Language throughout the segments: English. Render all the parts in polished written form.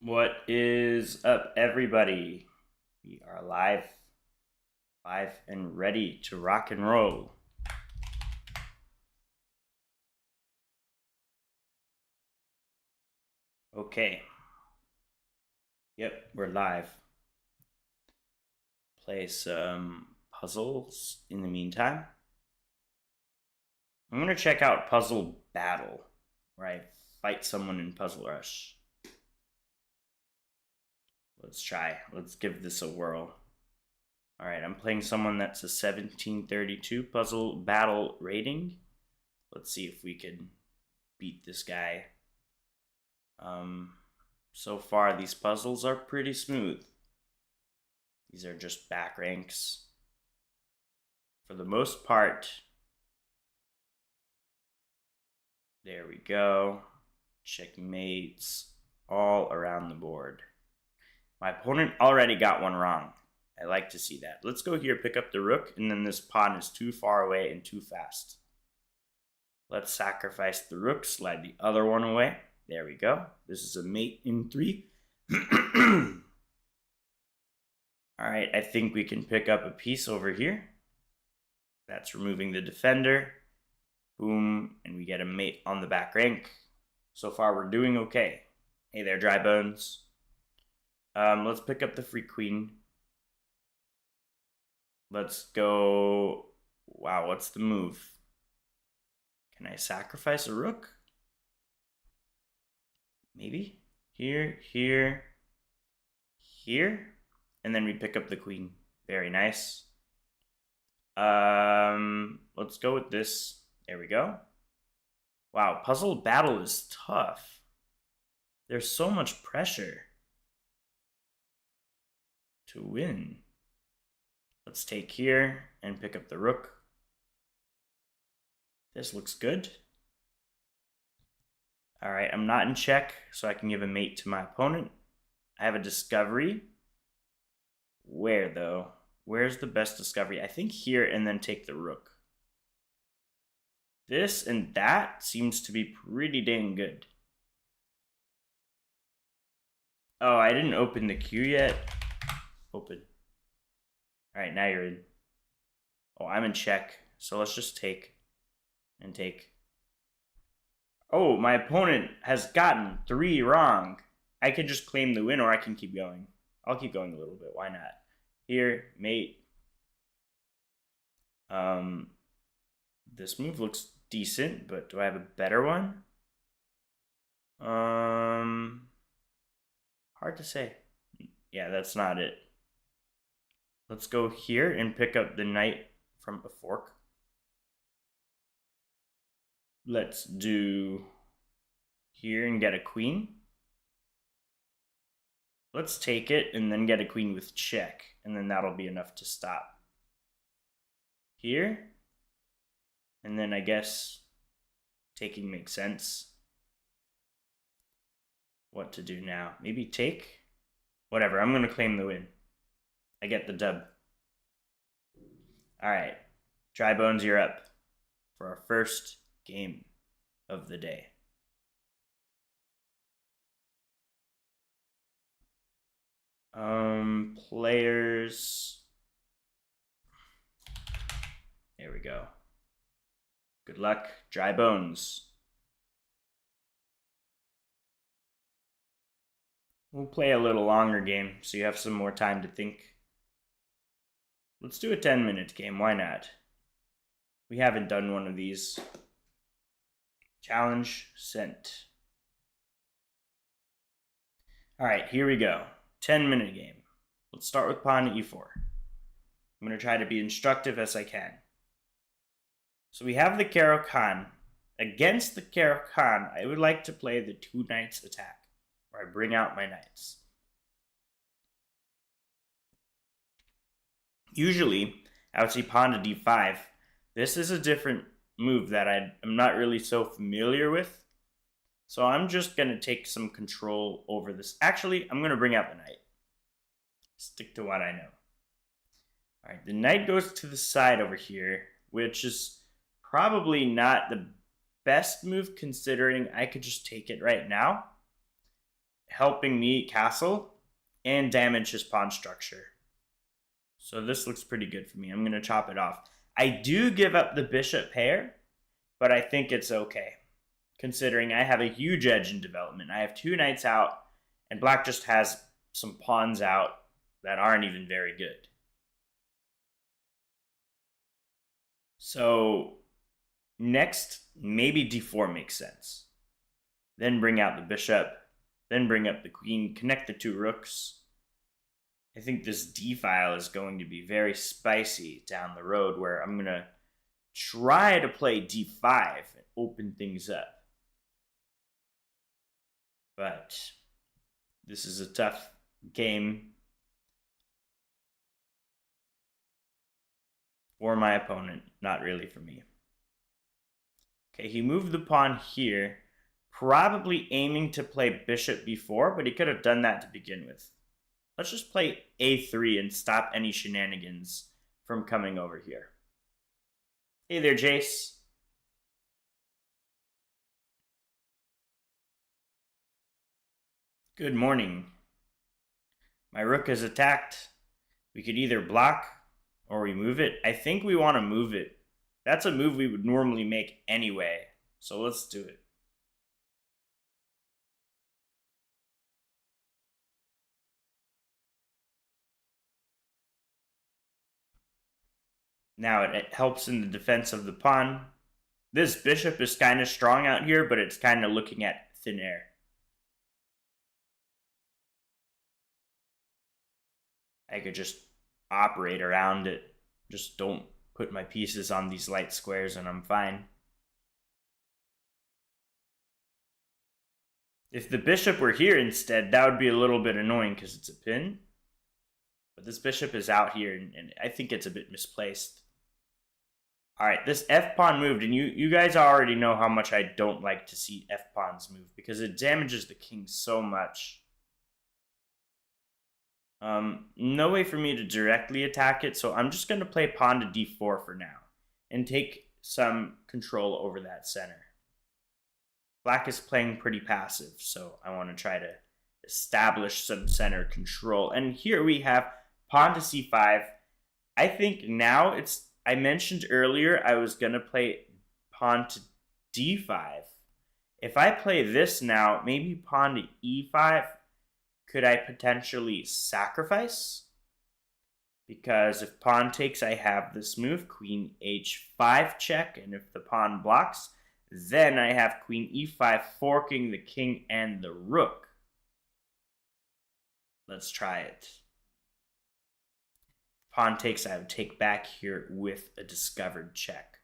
What is up, everybody? We are live and ready to rock and roll. Okay. Yep, we're live. Play some puzzles in the meantime. I'm going to check out Puzzle Battle, where I fight someone in Puzzle Rush. Let's try. Let's give this a whirl. Alright, I'm playing someone that's a 1732 Puzzle Battle rating. Let's see if we can beat this guy. So far, these puzzles are pretty smooth. These are just back ranks. For the most part. There we go. Checkmates all around the board. My opponent already got one wrong. I like to see that. Let's go here, pick up the rook, and then this pawn is too far away and too fast. Let's sacrifice the rook, slide the other one away. There we go. This is a mate in 3. Alright, I think we can pick up a piece over here. That's removing the defender. Boom, and we get a mate on the back rank. So far, we're doing okay. Hey there, dry bones. Let's pick up the free queen. Let's go. Wow, what's the move? Can I sacrifice a rook? Maybe. Here, here, here. And then we pick up the queen. Very nice. Let's go with this. There we go. Wow, Puzzle Battle is tough. There's so much pressure to win. Let's take here and pick up the rook. This looks good. Alright, I'm not in check, so I can give a mate to my opponent. I have a discovery. Where, though? Where's the best discovery? I think here, and then take the rook. This and that seems to be pretty dang good. Oh, I didn't open the queue yet. Open. Alright, now you're in. Oh, I'm in check. So let's just take and take. Oh, my opponent has gotten 3 wrong. I could just claim the win, or I can keep going. I'll keep going a little bit. Why not? Here, mate. This move looks decent, but do I have a better one? Hard to say. Yeah, that's not it. Let's go here and pick up the knight from a fork. Let's do here and get a queen. Let's take it and then get a queen with check, and then that'll be enough to stop. Here. And then I guess taking makes sense. What to do now? Maybe take? Whatever, I'm going to claim the win. I get the dub. Alright, Dry Bones, you're up for our first game of the day. Players. There we go. Good luck, Dry Bones. We'll play a little longer game, so you have some more time to think. Let's do a 10-minute game, why not? We haven't done one of these. Challenge sent. Alright, here we go. 10-minute game. Let's start with pawn e4. I'm going to try to be instructive as I can. So we have the Caro-Kann. Against the Caro-Kann, I would like to play the 2 knights attack, where I bring out my knights. Usually, I would see pawn to d5. This is a different move that I'm not really so familiar with. So I'm just going to take some control over this. Actually, I'm going to bring out the knight. Stick to what I know. Alright, the knight goes to the side over here, which is probably not the best move considering I could just take it right now. helping me castle and damage his pawn structure. So this looks pretty good for me. I'm going to chop it off. I do give up the bishop pair, but I think it's okay, considering I have a huge edge in development. I have 2 knights out, and black just has some pawns out that aren't even very good. So next, maybe d4 makes sense. Then bring out the bishop, then bring up the queen, connect the 2 rooks. I think this d-file is going to be very spicy down the road, where I'm going to try to play d5 and open things up. But this is a tough game for my opponent, not really for me. Okay, he moved the pawn here, probably aiming to play bishop b4, but he could have done that to begin with. Let's just play a3 and stop any shenanigans from coming over here. Hey there, Jace. Good morning. My rook is attacked. We could either block or we move it. I think we want to move it. That's a move we would normally make anyway, so let's do it. Now it helps in the defense of the pawn. This bishop is kind of strong out here, but it's kind of looking at thin air. I could just operate around it. Just don't put my pieces on these light squares and I'm fine. If the bishop were here instead, that would be a little bit annoying because it's a pin. But this bishop is out here and I think it's a bit misplaced. Alright, this f-pawn moved, and you guys already know how much I don't like to see f-pawns move because it damages the king so much. No way for me to directly attack it, so I'm just going to play pawn to d4 for now and take some control over that center. Black is playing pretty passive, so I want to try to establish some center control. And here we have pawn to c5. I think now it's... I mentioned earlier I was going to play pawn to d5. If I play this now, maybe pawn to e5, could I potentially sacrifice? Because if pawn takes, I have this move, queen h5 check, and if the pawn blocks, then I have queen e5 forking the king and the rook. Let's try it. Pawn takes, I would take back here with a discovered check.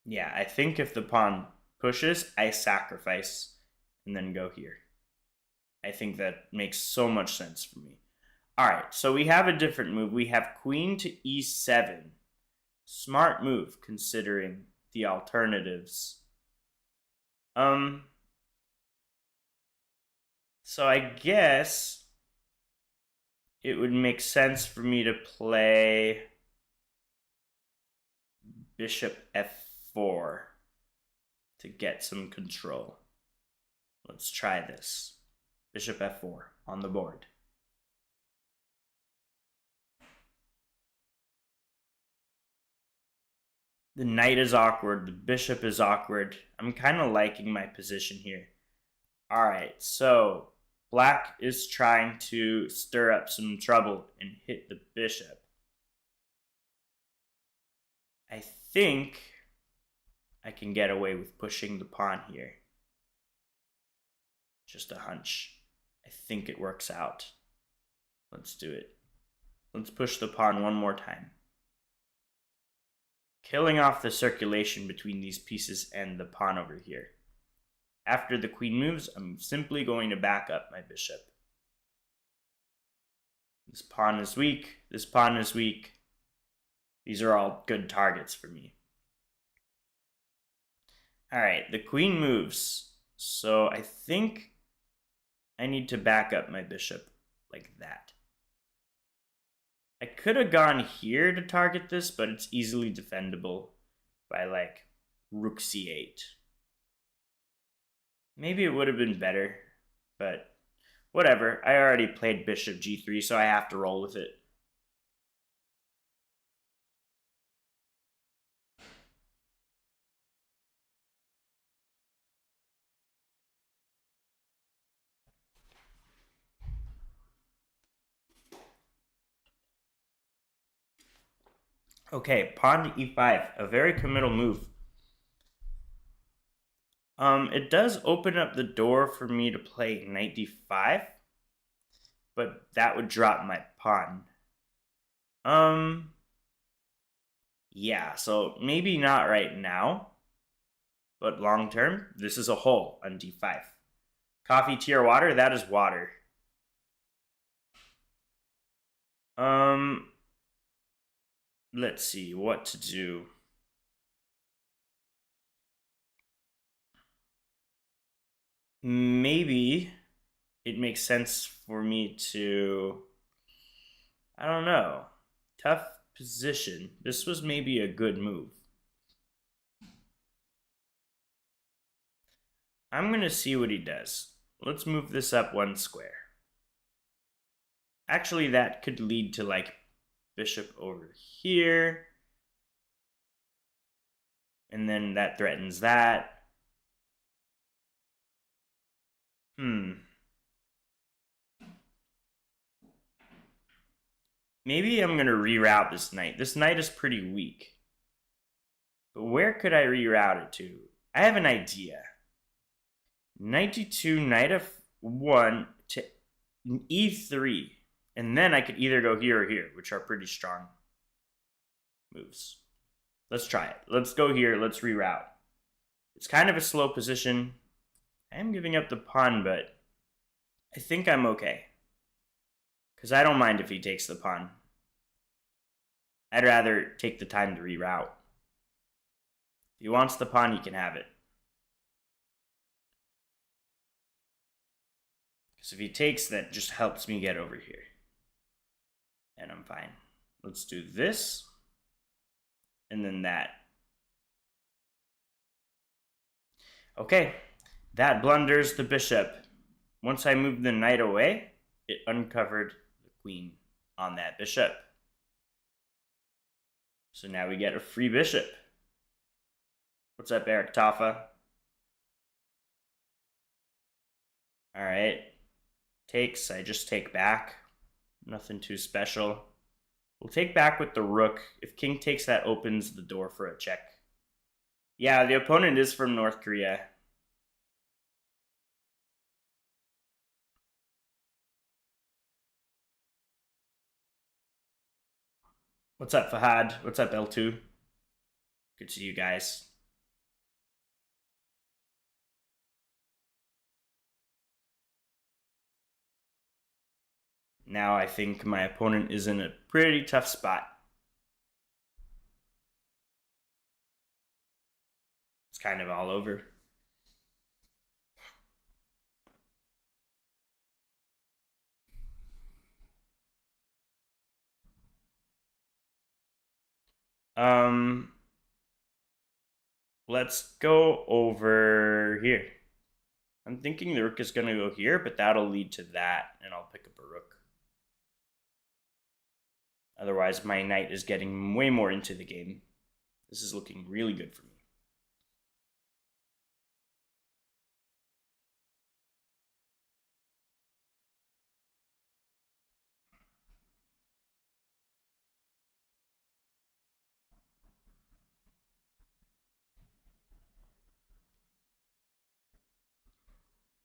Yeah, I think if the pawn pushes, I sacrifice and then go here. I think that makes so much sense for me. Alright, so we have a different move. We have queen to e7. Smart move considering the alternatives. So I guess it would make sense for me to play bishop f4 to get some control. Let's try this. Bishop f4 on the board. The knight is awkward. The bishop is awkward. I'm kind of liking my position here. Alright, so black is trying to stir up some trouble and hit the bishop. I think I can get away with pushing the pawn here. Just a hunch. I think it works out. Let's do it. Let's push the pawn one more time. Killing off the circulation between these pieces and the pawn over here. After the queen moves, I'm simply going to back up my bishop. This pawn is weak. This pawn is weak. These are all good targets for me. Alright, the queen moves. So I think I need to back up my bishop like that. I could have gone here to target this, but it's easily defendable by like rook c8. Maybe it would have been better, but whatever. I already played bishop g3, so I have to roll with it. Okay, pawn to e5, a very committal move. It does open up the door for me to play knight d5, but that would drop my pawn. Yeah, so maybe not right now, but long term, this is a hole on d5. Coffee, tea, or water? That is water. Let's see what to do. Maybe it makes sense for me to, I don't know, tough position. This was maybe a good move. I'm going to see what he does. Let's move this up one square. Actually, that could lead to like bishop over here. And then that threatens that. Maybe I'm going to reroute this knight. This knight is pretty weak. But where could I reroute it to? I have an idea. Knight d2, knight f1 to e3. And then I could either go here or here, which are pretty strong moves. Let's try it. Let's go here. Let's reroute. It's kind of a slow position. I am giving up the pawn, but I think I'm okay. Because I don't mind if he takes the pawn. I'd rather take the time to reroute. If he wants the pawn, he can have it. Because if he takes, that just helps me get over here. And I'm fine. Let's do this. And then that. Okay. That blunders the bishop. Once I moved the knight away, it uncovered the queen on that bishop. So now we get a free bishop. What's up, Eric Taffa? All right. Takes, I just take back. Nothing too special. We'll take back with the rook. If king takes, that opens the door for a check. Yeah, the opponent is from North Korea. What's up, Fahad? What's up, L2? Good to see you guys. Now I think my opponent is in a pretty tough spot. It's kind of all over. Let's go over here. I'm thinking the rook is going to go here, but that'll lead to that, and I'll pick up a rook. Otherwise, my knight is getting way more into the game. This is looking really good for me.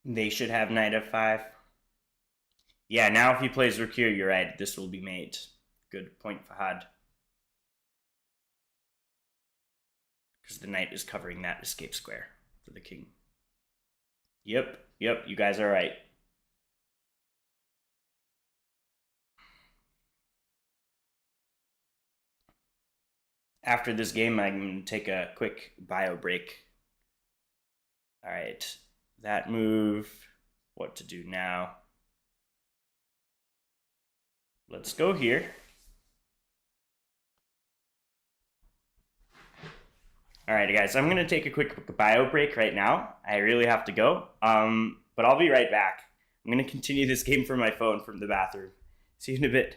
They should have knight f5. Yeah, now if he plays rook here, you're right. This will be mate. Good point, Fahad. Because the knight is covering that escape square for the king. Yep, you guys are right. After this game, I'm going to take a quick bio break. All right, that move. What to do now? Let's go here. All right, guys, I'm going to take a quick bio break right now. I really have to go, but I'll be right back. I'm going to continue this game from my phone from the bathroom. See you in a bit.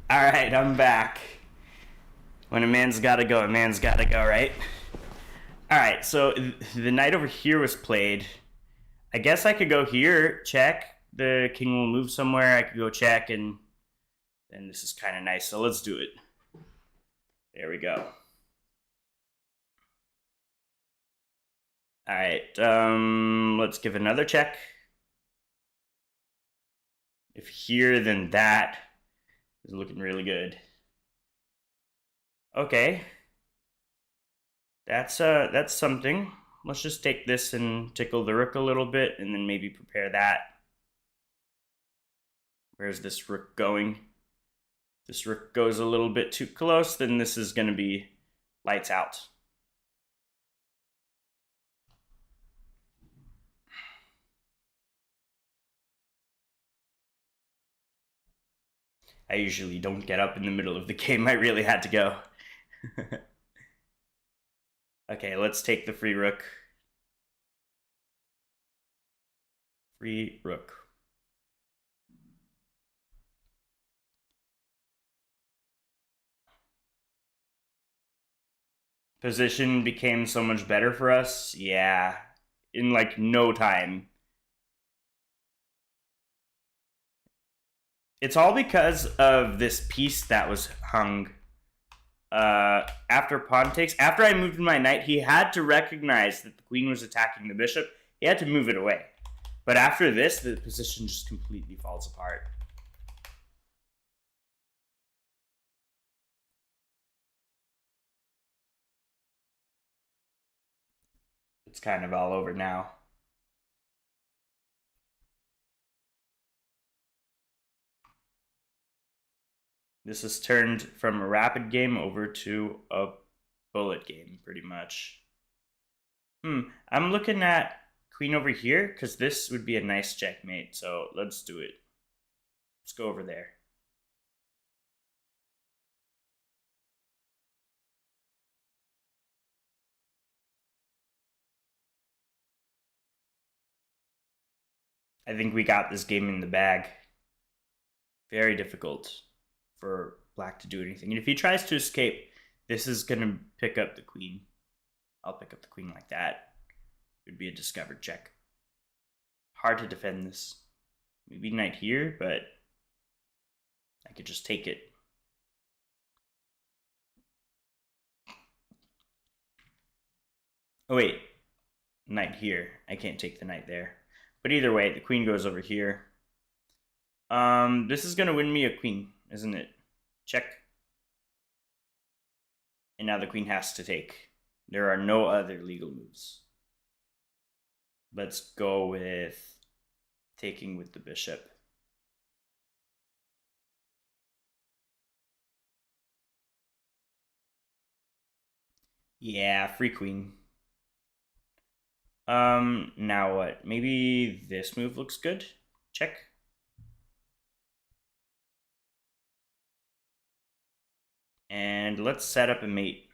All right, I'm back. When a man's gotta go, a man's gotta go, right? All right, so the knight over here was played. I guess I could go here, check. The king will move somewhere. I could go check, and this is kind of nice. So let's do it. There we go. All right, let's give another check. If here, then that is looking really good. Okay, that's something. let's just take this and tickle the rook a little bit, and then maybe prepare that. Where's this rook going? This rook goes a little bit too close, then this is going to be lights out. I usually don't get up in the middle of the game. I really had to go. Okay, let's take the free rook. Free rook. Position became so much better for us. Yeah, in like no time. It's all because of this piece that was hung. After pawn takes, after I moved my knight, he had to recognize that the queen was attacking the bishop. He had to move it away. But after this, the position just completely falls apart. It's kind of all over now. This has turned from a rapid game over to a bullet game, pretty much. I'm looking at queen over here, because this would be a nice checkmate, so let's do it. Let's go over there. I think we got this game in the bag. Very difficult for black to do anything. And if he tries to escape, this is going to pick up the queen. I'll pick up the queen like that. It would be a discovered check. Hard to defend this. Maybe knight here, but I could just take it. Oh wait, knight here. I can't take the knight there. But either way, the queen goes over here. This is going to win me a queen, isn't it? Check. And now the queen has to take. There are no other legal moves. Let's go with taking with the bishop. Yeah, free queen. Now what? Maybe this move looks good. Check. And let's set up a mate.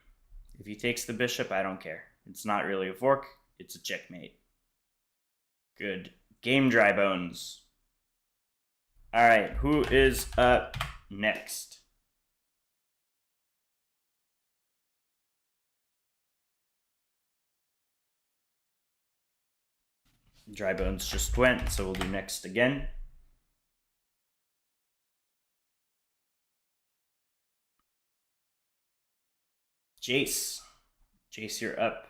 If he takes the bishop, I don't care. It's not really a fork, it's a checkmate. Good. Game, dry bones. Alright, who is up next? Dry bones just went, so we'll do next again. Jace. Jace, you're up.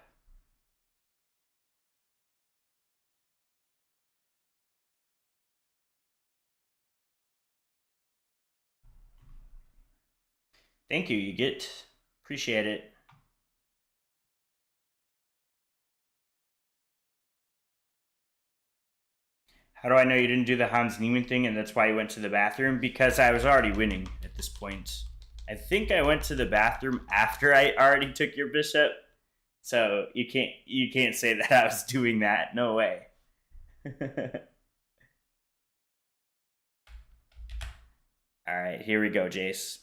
Thank you, you get. Appreciate it. How do I know you didn't do the Hans Niemann thing and that's why you went to the bathroom? Because I was already winning at this point. I think I went to the bathroom after I already took your bishop. So you can't say that I was doing that. No way. Alright, here we go, Jace.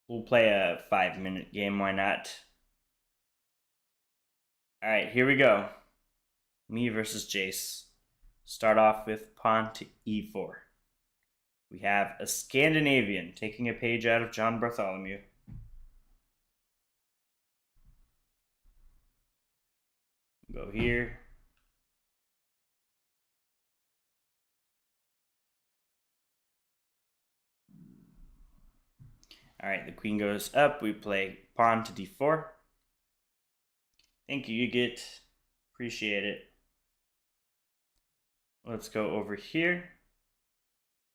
We'll play a 5-minute game, why not? Alright, here we go. Me versus Jace. Start off with pawn to e4. We have a Scandinavian taking a page out of John Bartholomew. Go here. Alright, the queen goes up. We play pawn to d4. Thank you, you get. Appreciate it. Let's go over here.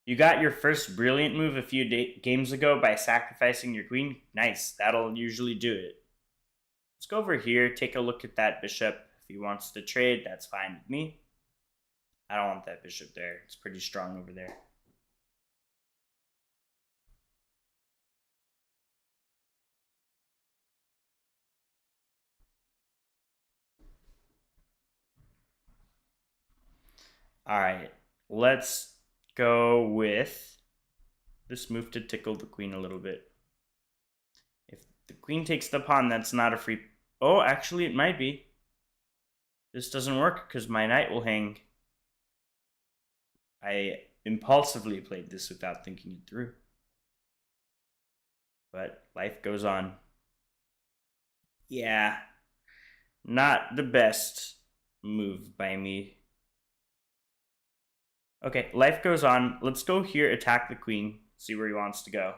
You got your first brilliant move a few games ago by sacrificing your queen. Nice. That'll usually do it. Let's go over here, take a look at that bishop. If he wants to trade, that's fine with me. I don't want that bishop there. It's pretty strong over there. All right, let's go with this move to tickle the queen a little bit. If the queen takes the pawn, that's not a free... Oh, actually, it might be. This doesn't work because my knight will hang. I impulsively played this without thinking it through. But life goes on. Yeah, not the best move by me. Okay, life goes on. Let's go here, attack the queen, see where he wants to go.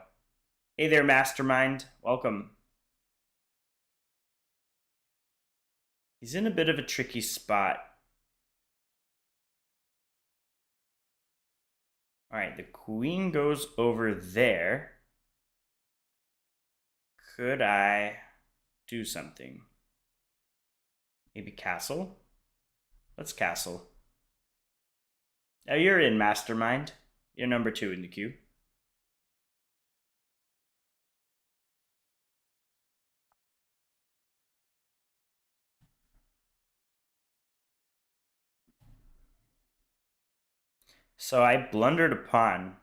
Hey there, Mastermind. Welcome. He's in a bit of a tricky spot. All right, the queen goes over there. Could I do something? Maybe castle? Let's castle. Now you're in, Mastermind. You're number 2 in the queue. So I blundered a pawn,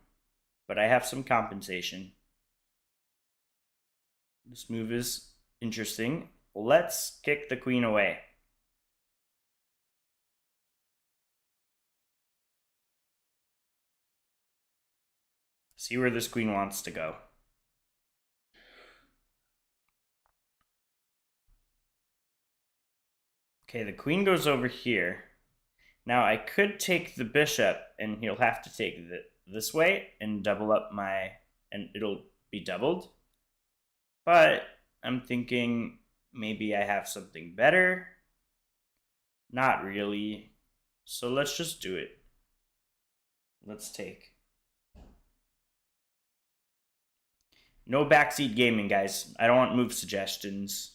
but I have some compensation. This move is interesting. Let's kick the queen away. See where this queen wants to go. Okay, the queen goes over here. Now I could take the bishop, and he'll have to take this way and double up my... and it'll be doubled. But I'm thinking maybe I have something better. Not really. So let's just do it. Let's take. No backseat gaming, guys. I don't want move suggestions.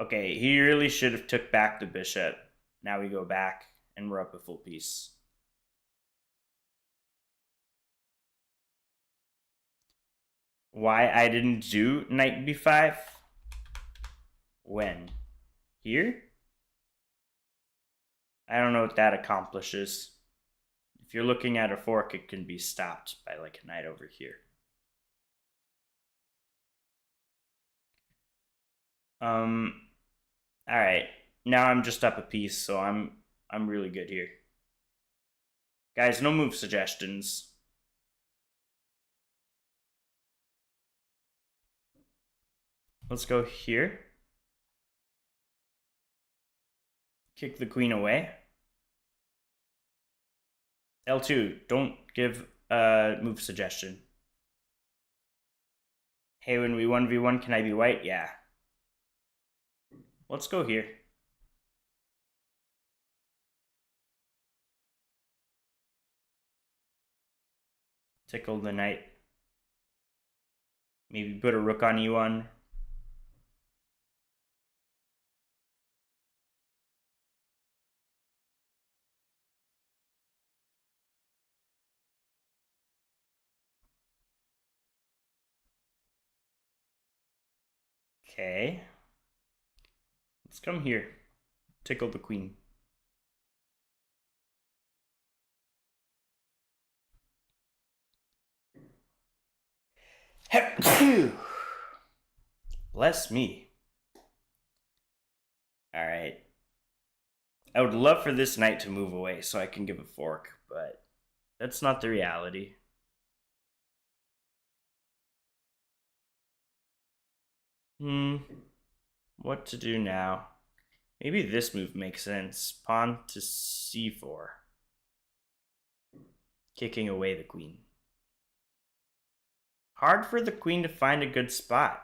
Okay, he really should have took back the bishop. Now we go back, and we're up a full piece. Why I didn't do knight b5? When? Here? I don't know what that accomplishes. If you're looking at a fork, it can be stopped by like a knight over here. All right. Now I'm just up a piece, so I'm really good here. Guys, no move suggestions. Let's go here. Kick the queen away. L2, don't give a move suggestion. Hey, when we 1v1, can I be white? Yeah. Let's go here. Tickle the knight. Maybe put a rook on e1. Okay. Let's come here. Tickle the queen. Bless me. All right. I would love for this knight to move away so I can give a fork, but that's not the reality. What to do now? Maybe this move makes sense. Pawn to c4. Kicking away the queen. Hard for the queen to find a good spot.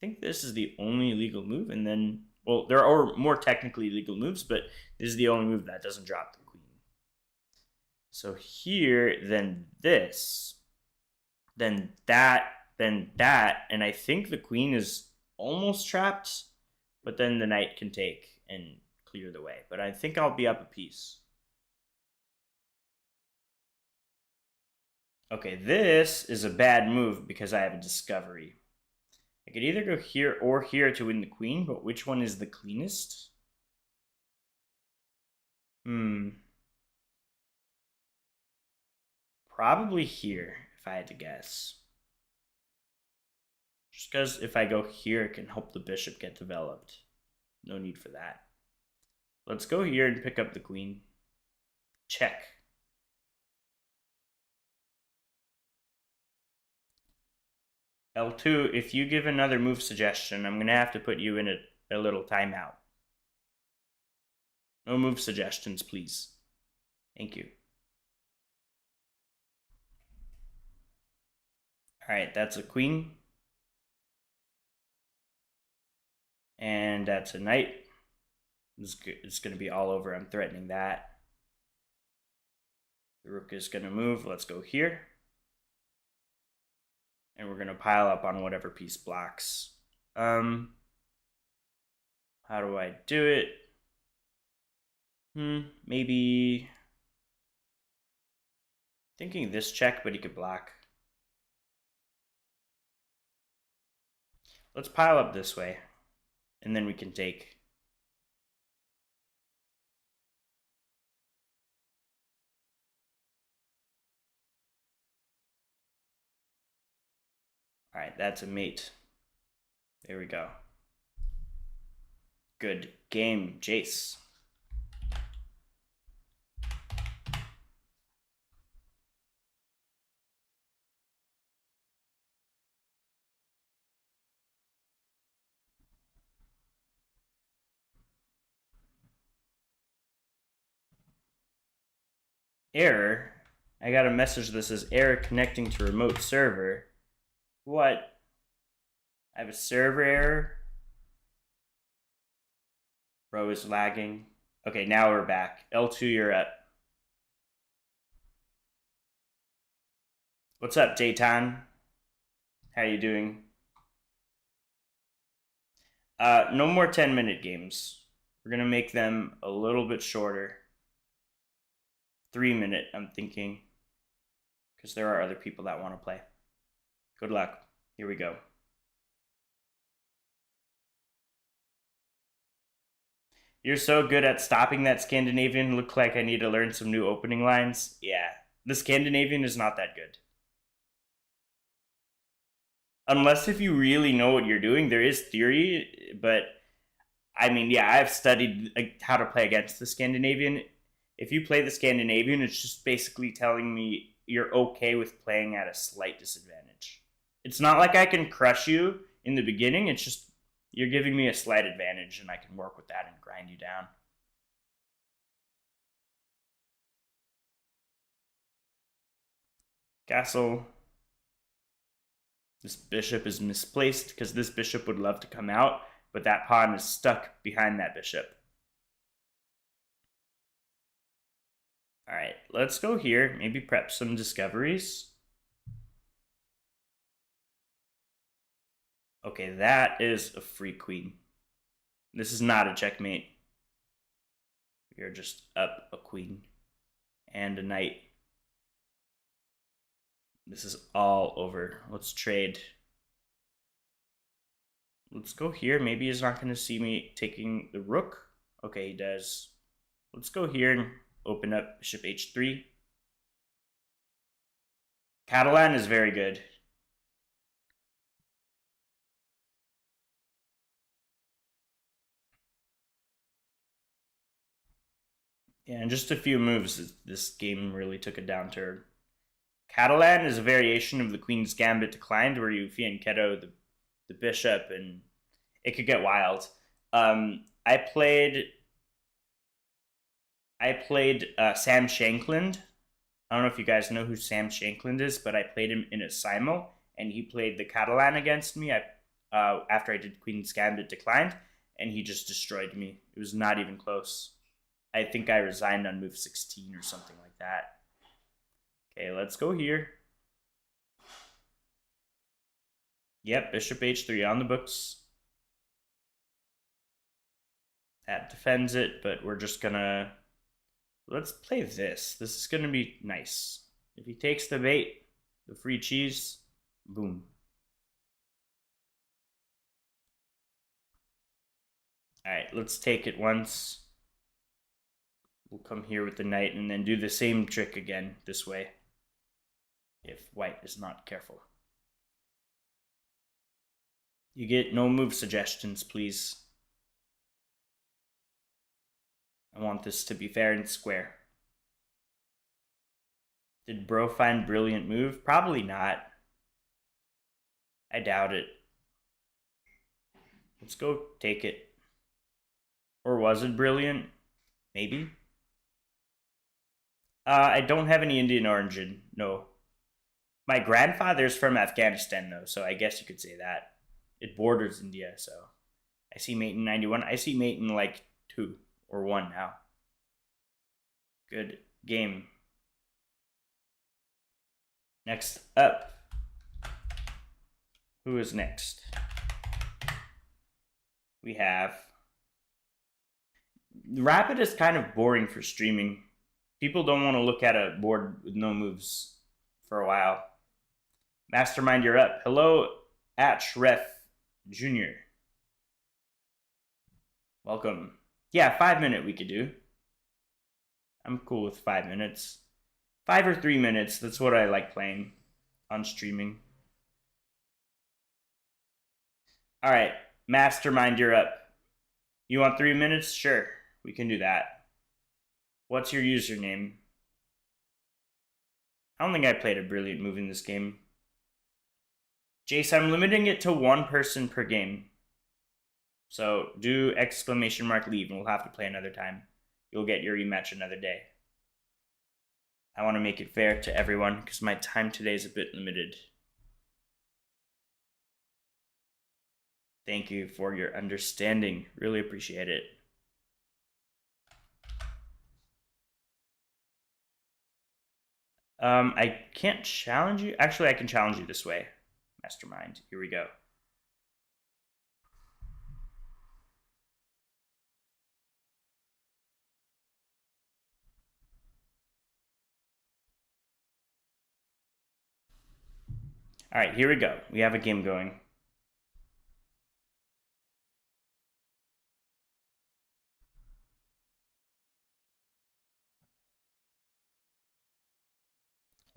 I think this is the only legal move, and then, well, there are more technically legal moves, but this is the only move that doesn't drop the queen. So here, then this, then that, and I think the queen is almost trapped, but then the knight can take and clear the way. But I think I'll be up a piece. Okay, this is a bad move because I have a discovery. I could either go here or here to win the queen, but which one is the cleanest? Probably here, if I had to guess. Just because if I go here, it can help the bishop get developed. No need for that. Let's go here and pick up the queen. Check. L2, if you give another move suggestion, I'm going to have to put you in a little timeout. No move suggestions, please. Thank you. All right, that's a queen. And that's a knight. It's going to be all over. I'm threatening that. The rook is going to move. Let's go here. And we're going to pile up on whatever piece blocks. How do I do it? Maybe thinking this check, but he could block. Let's pile up this way, and then we can take. All right, that's a mate. There we go. Good game, Jace. Error. I got a message that says error connecting to remote server. What? I have a server error? Bro is lagging. Okay, now we're back. L2, you're up. What's up, Jaytan? How you doing? No more 10-minute games. We're gonna make them a little bit shorter. 3-minute, I'm thinking. Because there are other people that want to play. Good luck. Here we go. You're so good at stopping that Scandinavian. Look like I need to learn some new opening lines. Yeah, the Scandinavian is not that good. Unless if you really know what you're doing, there is theory, but I mean, yeah, I've studied how to play against the Scandinavian. If you play the Scandinavian, it's just basically telling me you're okay with playing at a slight disadvantage. It's not like I can crush you in the beginning, it's just you're giving me a slight advantage and I can work with that and grind you down. Castle. This bishop is misplaced because this bishop would love to come out, but that pawn is stuck behind that bishop. All right, let's go here. Maybe prep some discoveries. Okay, that is a free queen. This is not a checkmate. We are just up a queen and a knight. This is all over. Let's trade. Let's go here. Maybe he's not going to see me taking the rook. Okay, he does. Let's go here and open up bishop h3. Catalan is very good. Yeah, in just a few moves, this game really took a downturn. Catalan is a variation of the Queen's Gambit Declined, where you fianchetto the bishop, and it could get wild. I played Sam Shankland. I don't know if you guys know who Sam Shankland is, but I played him in a simul, and he played the Catalan against me after I did Queen's Gambit Declined, and he just destroyed me. It was not even close. I think I resigned on move 16 or something like that. Okay, let's go here. Yep, bishop h3 on the books. That defends it, but we're just gonna... Let's play this. This is gonna be nice. If he takes the bait, the free cheese, boom. Alright, let's take it once. We'll come here with the knight and then do the same trick again this way. If white is not careful. You get no move suggestions, please. I want this to be fair and square. Did bro find brilliant move? Probably not. I doubt it. Let's go take it. Or was it brilliant? Maybe. I don't have any Indian origin. No. My grandfather's from Afghanistan, though, so I guess you could say that. It borders India, so. I see mate in 91. I see mate in like 2 or 1 now. Good game. Next up. Who is next? We have... Rapid is kind of boring for streaming. People don't want to look at a board with no moves for a while. Mastermind, you're up. Hello, Atchref Jr. Welcome. Yeah, 5 minute we could do. I'm cool with 5 minutes. 5 or 3 minutes, that's what I like playing on streaming. Alright, Mastermind, you're up. You want 3 minutes? Sure, we can do that. What's your username? I don't think I played a brilliant move in this game. Jace, I'm limiting it to 1 person per game. So do exclamation mark leave and we'll have to play another time. You'll get your rematch another day. I want to make it fair to everyone because my time today is a bit limited. Thank you for your understanding. Really appreciate it. I can't challenge you. Actually, I can challenge you this way. Mastermind. Here we go. All right, here we go. We have a game going.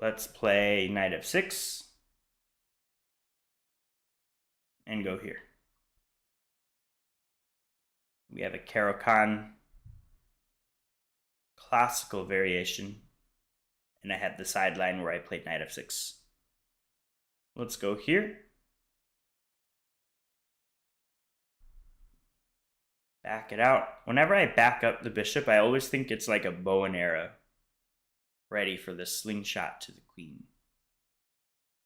Let's play knight f6 and go here. We have a Caro-Kann classical variation, and I had the sideline where I played knight f6. Let's go here. Back it out. Whenever I back up the bishop, I always think it's like a bow and arrow, ready for the slingshot to the queen.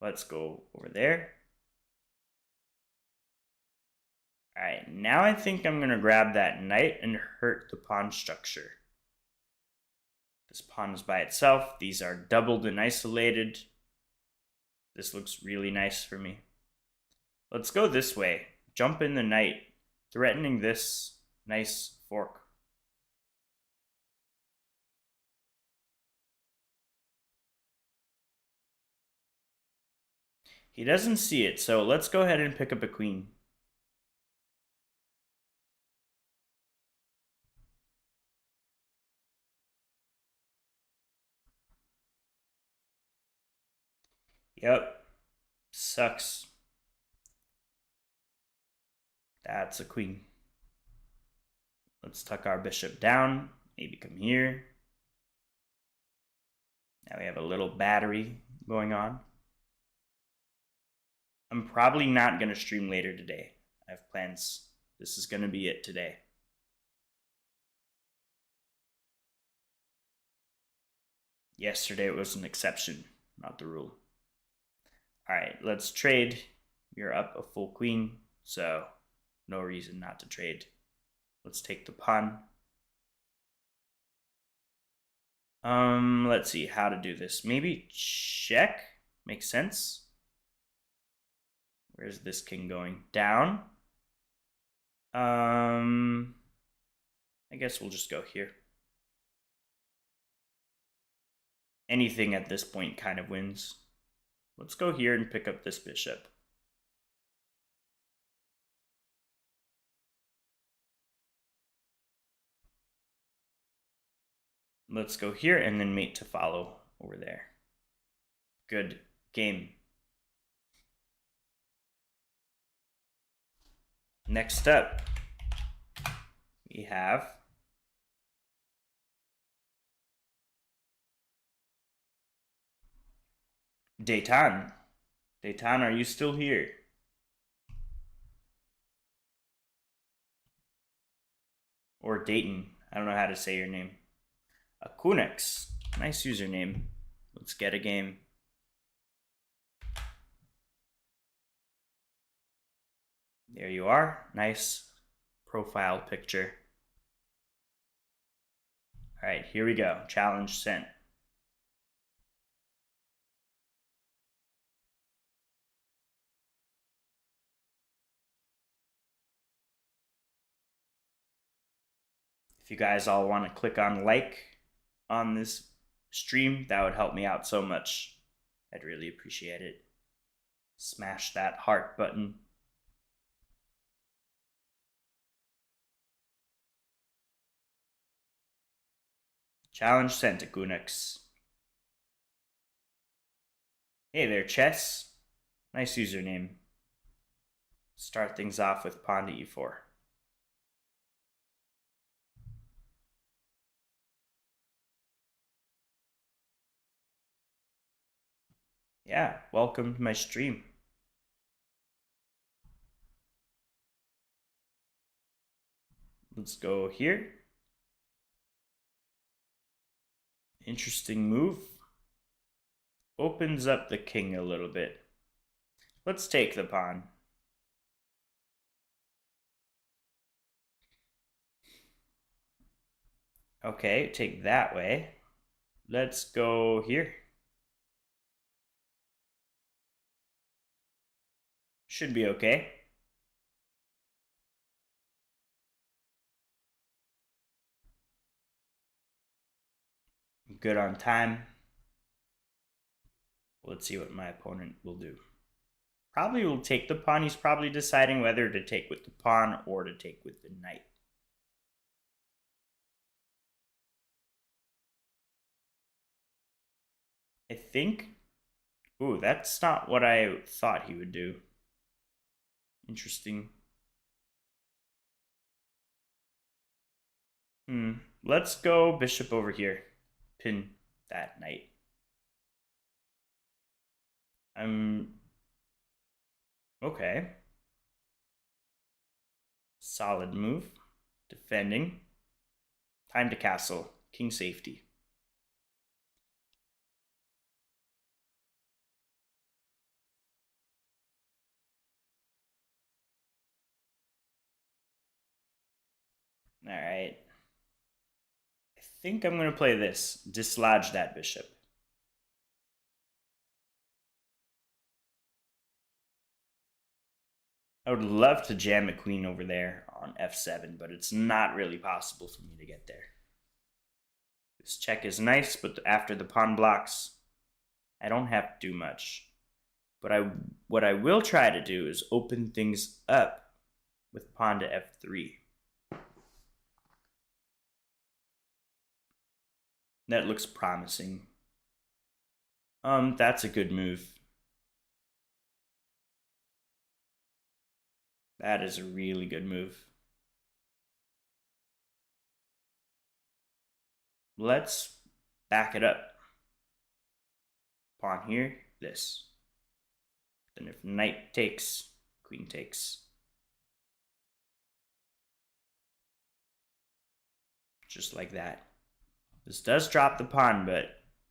Let's go over there. All right, now I think I'm going to grab that knight and hurt the pawn structure. This pawn is by itself. These are doubled and isolated. This looks really nice for me. Let's go this way. Jump in the knight, threatening this nice fork. He doesn't see it, so let's go ahead and pick up a queen. Yep. Sucks. That's a queen. Let's tuck our bishop down. Maybe come here. Now we have a little battery going on. I'm probably not going to stream later today. I have plans. This is going to be it today. Yesterday was an exception, not the rule. All right, let's trade. You're up a full queen, so no reason not to trade. Let's take the pawn. Let's see how to do this. Maybe check. Makes sense. Where's this king going? Down. I guess we'll just go here. Anything at this point kind of wins. Let's go here and pick up this bishop. Let's go here and then mate to follow over there. Good game. Next up, we have Dayton. Dayton, are you still here? Or Dayton. I don't know how to say your name. Akunx. Nice username. Let's get a game. There you are. Nice profile picture. All right, here we go. Challenge sent. If you guys all want to click on like on this stream, that would help me out so much. I'd really appreciate it. Smash that heart button. Challenge sent to Akunx. Hey there, Chess. Nice username. Start things off with pawn to e4. Yeah, welcome to my stream. Let's go here. Interesting move. Opens up the king a little bit. Let's take the pawn. Okay, take that way. Let's go here. Should be okay. Good on time. Let's see what my opponent will do. Probably will take the pawn. He's probably deciding whether to take with the pawn or to take with the knight. I think... Ooh, that's not what I thought he would do. Interesting. Let's go bishop over here. Pin that knight. Okay. Solid move. Defending. Time to castle. King safety. All right. I think I'm going to play this. Dislodge that bishop. I would love to jam a queen over there on f7, but it's not really possible for me to get there. This check is nice, but after the pawn blocks, I don't have to do much. But what I will try to do is open things up with pawn to f3. That looks promising. That's a good move. That is a really good move. Let's back it up. Pawn here, this. Then if knight takes, queen takes. Just like that. This does drop the pawn, but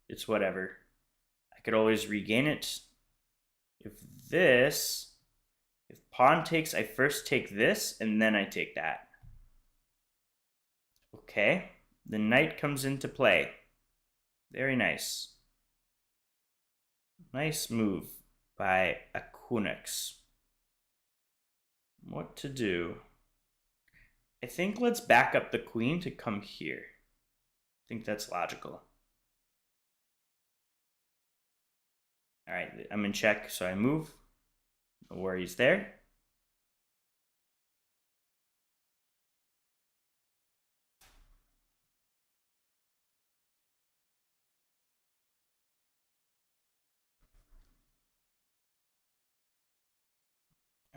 it's whatever. I could always regain it. If pawn takes, I first take this, and then I take that. Okay, the knight comes into play. Very nice. Nice move by Akunx. What to do? I think let's back up the queen to come here. I think that's logical. All right, I'm in check, so I move. No worries there.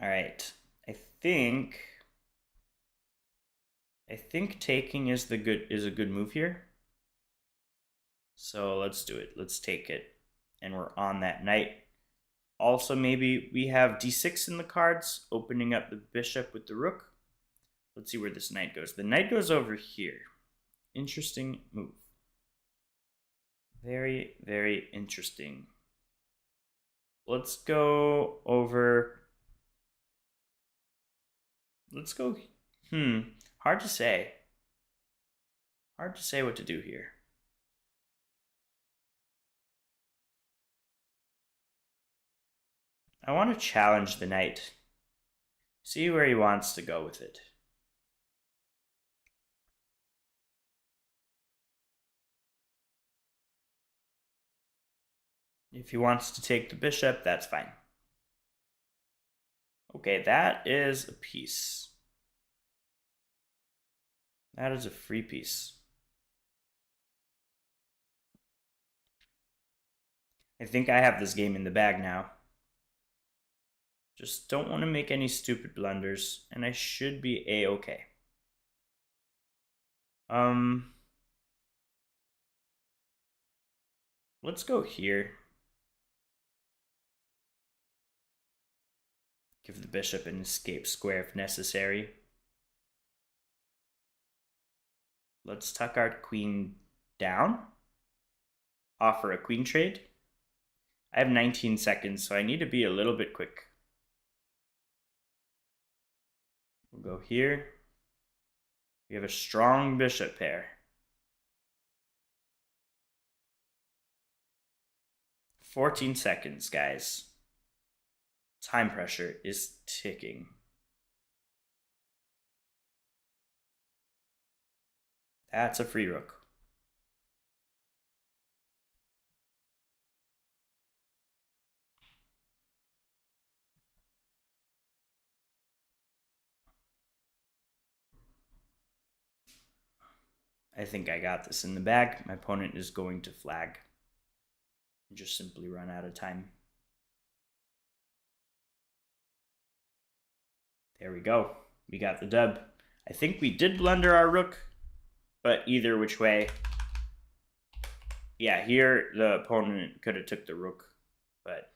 All right, I think taking is a good move here. So let's do it. Let's take it, and we're on that knight. Also, maybe we have d6 in the cards, opening up the bishop with the rook. Let's see where this knight goes. The knight goes over here. Interesting move. Very, very interesting. Let's go over. Let's go. Hard to say. Hard to say what to do here. I want to challenge the knight. See where he wants to go with it. If he wants to take the bishop, that's fine. Okay, that is a piece. That is a free piece. I think I have this game in the bag now. Just don't want to make any stupid blunders, and I should be a-okay. Let's go here. Give the bishop an escape square if necessary. Let's tuck our queen down. Offer a queen trade. I have 19 seconds, so I need to be a little bit quick. We'll go here. We have a strong bishop pair. 14 seconds, guys. Time pressure is ticking. That's a free rook. I think I got this in the bag. My opponent is going to flag and just simply run out of time. There we go. We got the dub. I think we did blunder our rook, but either which way. Yeah, here the opponent could have took the rook, but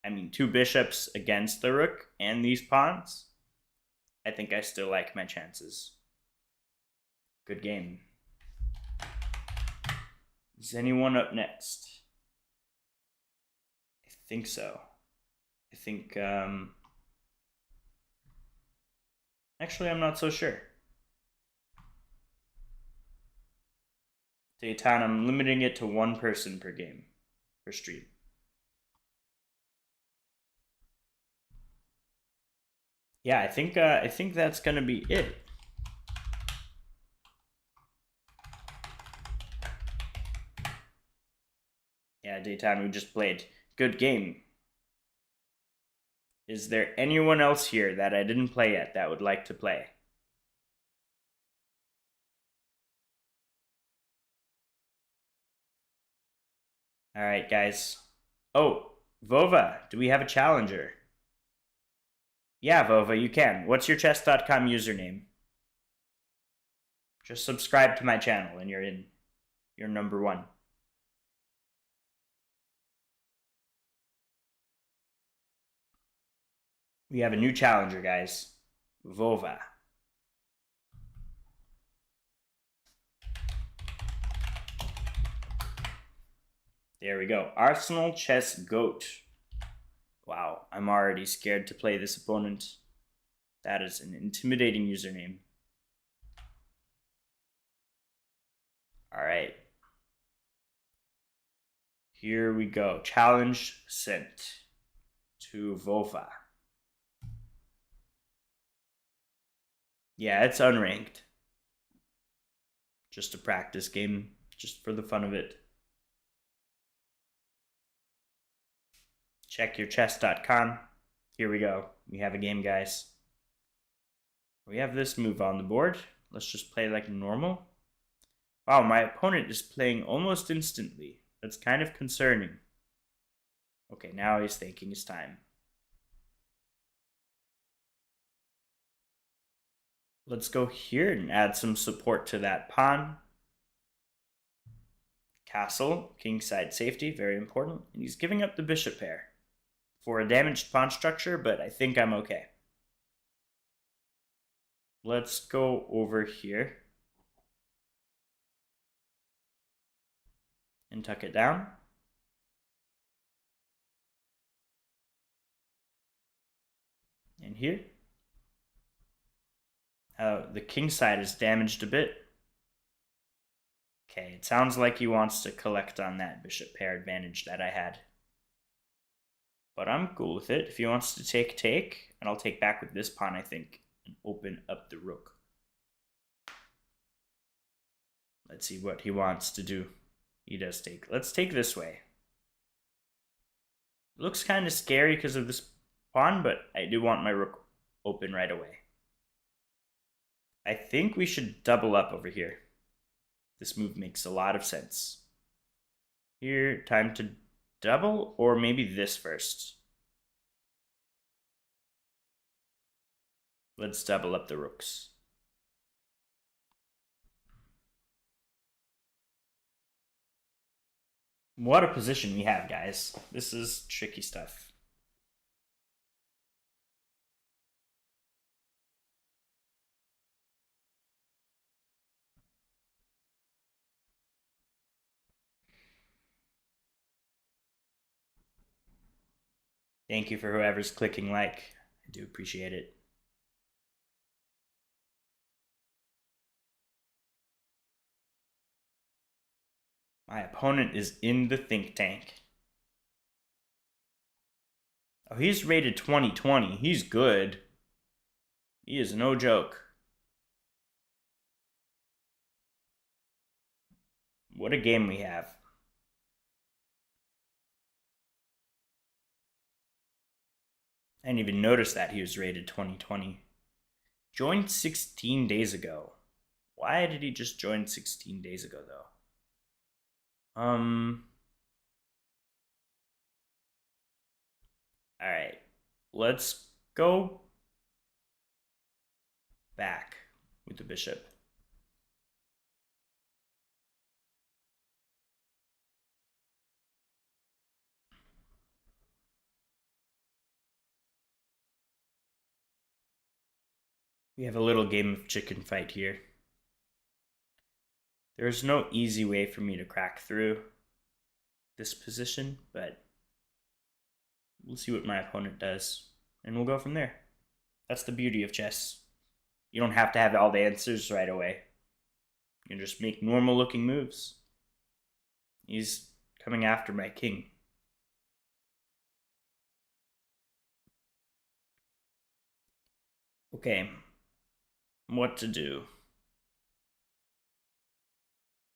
I mean, 2 bishops against the rook and these pawns. I think I still like my chances. Good game. Is anyone up next? I think so. I think, actually, I'm not so sure. Daytime, I'm limiting it to 1 person per game, per stream. Yeah, I think that's gonna be it. Yeah, Daytime, we just played. Good game. Is there anyone else here that I didn't play yet that would like to play? All right, guys. Oh, Vova, do we have a challenger? Yeah, Vova, you can. What's your chess.com username? Just subscribe to my channel and you're in. You're number 1. We have a new challenger, guys. Vova. There we go. Arsenal Chess Goat. Wow, I'm already scared to play this opponent. That is an intimidating username. All right. Here we go. Challenge sent to Vova. Yeah, it's unranked. Just a practice game, just for the fun of it. Checkyourchess.com. Here we go. We have a game, guys. We have this move on the board. Let's just play like normal. Wow, my opponent is playing almost instantly. That's kind of concerning. Okay, now he's thinking his time. Let's go here and add some support to that pawn. Castle, kingside safety, very important. And he's giving up the bishop pair for a damaged pawn structure, but I think I'm okay. Let's go over here and tuck it down. And here. The king side is damaged a bit. Okay, it sounds like he wants to collect on that bishop pair advantage that I had. But I'm cool with it. If he wants to take, and I'll take back with this pawn, I think, and open up the rook. Let's see what he wants to do. He does take. Let's take this way. Looks kind of scary because of this pawn, but I do want my rook open right away. I think we should double up over here. This move makes a lot of sense. Here, time to double, or maybe this first. Let's double up the rooks. What a position we have, guys. This is tricky stuff. Thank you for whoever's clicking like. I do appreciate it. My opponent is in the think tank. Oh, he's rated 2020. He's good. He is no joke. What a game we have. I didn't even notice that he was rated 2020. Joined 16 days ago. Why did he just join 16 days ago, though? Alright. Let's go back with the bishop. We have a little game of chicken fight here. There's no easy way for me to crack through this position, but we'll see what my opponent does, and we'll go from there. That's the beauty of chess. You don't have to have all the answers right away. You can just make normal-looking moves. He's coming after my king. Okay, what to do?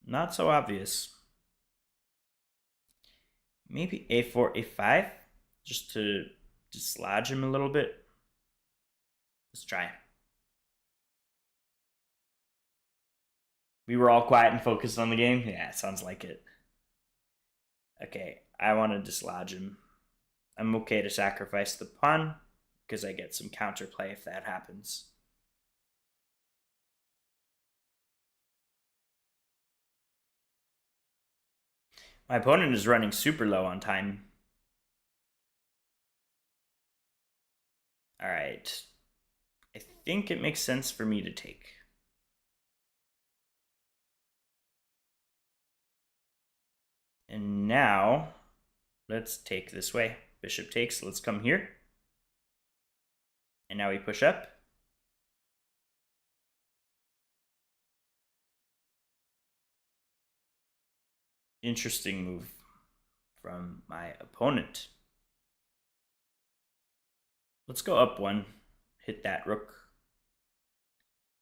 Not so obvious. Maybe a4, a5, just to dislodge him a little bit. Let's try. We were all quiet and focused on the game? Yeah, sounds like it. Okay, I want to dislodge him. I'm okay to sacrifice the pawn, because I get some counterplay if that happens. My opponent is running super low on time. Alright. I think it makes sense for me to take. And now, let's take this way. Bishop takes, let's come here. And now we push up. Interesting move from my opponent. Let's go up one. Hit that rook.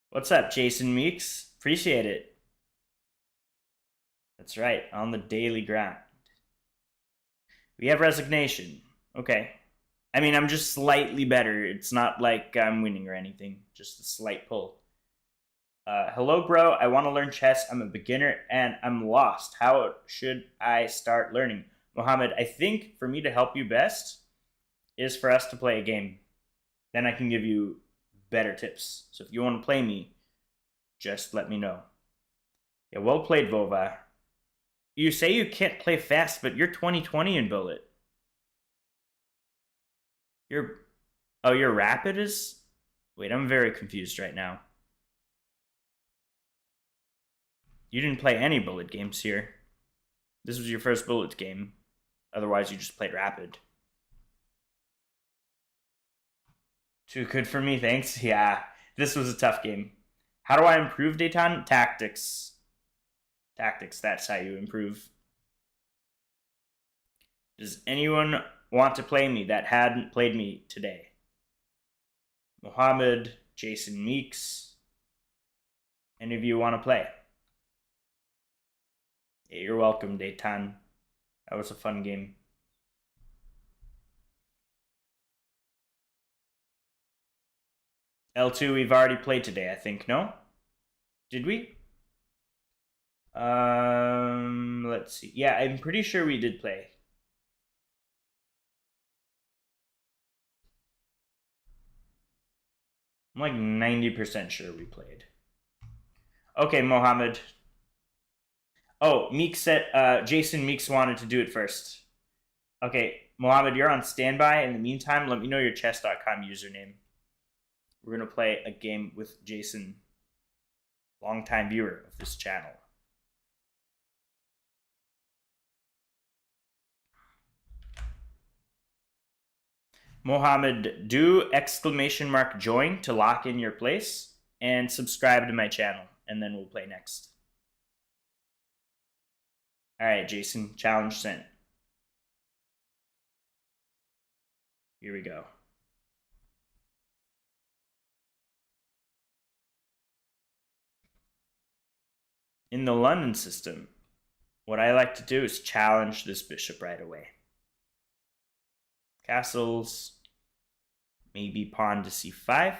What's up, Jason Meeks? Appreciate it. That's right, on the daily grind. We have resignation. Okay. I mean, I'm just slightly better. It's not like I'm winning or anything. Just a slight pull. Hello, bro. I want to learn chess. I'm a beginner and I'm lost. How should I start learning? Mohammed, I think for me to help you best is for us to play a game. Then I can give you better tips. So if you want to play me, just let me know. Yeah, well played, Vova. You say you can't play fast, but you're 2020 in Bullet. Your rapid is... Wait, I'm very confused right now. You didn't play any Bullet games here. This was your first Bullet game. Otherwise, you just played rapid. Too good for me, thanks. Yeah, this was a tough game. How do I improve, Dayton? Tactics. Tactics, that's how you improve. Does anyone want to play me that hadn't played me today? Mohammed, Jason Meeks. Any of you want to play? Yeah, you're welcome, Dayton. That was a fun game. L2 we've already played today, I think, no? Did we? Let's see. Yeah, I'm pretty sure we did play. I'm like 90% sure we played. Okay, Mohammed. Oh, Meeks said, Jason Meeks wanted to do it first. Okay, Mohammed, you're on standby. In the meantime, let me know your chess.com username. We're going to play a game with Jason, longtime viewer of this channel. Mohammed, do !join to lock in your place and subscribe to my channel, and then we'll play next. All right, Jason, challenge sent. Here we go. In the London system, what I like to do is challenge this bishop right away. Castles, maybe pawn to c5.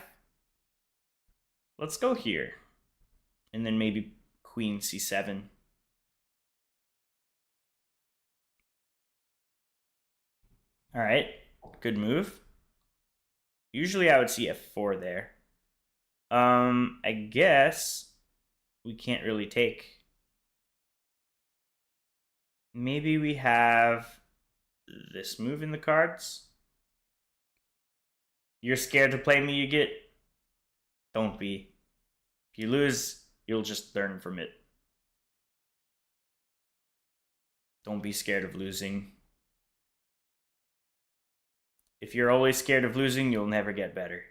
Let's go here. And then maybe queen c7. All right, good move. Usually I would see f4 there. I guess we can't really take. Maybe we have this move in the cards. You're scared to play me, you get? Don't be. If you lose, you'll just learn from it. Don't be scared of losing. If you're always scared of losing, you'll never get better.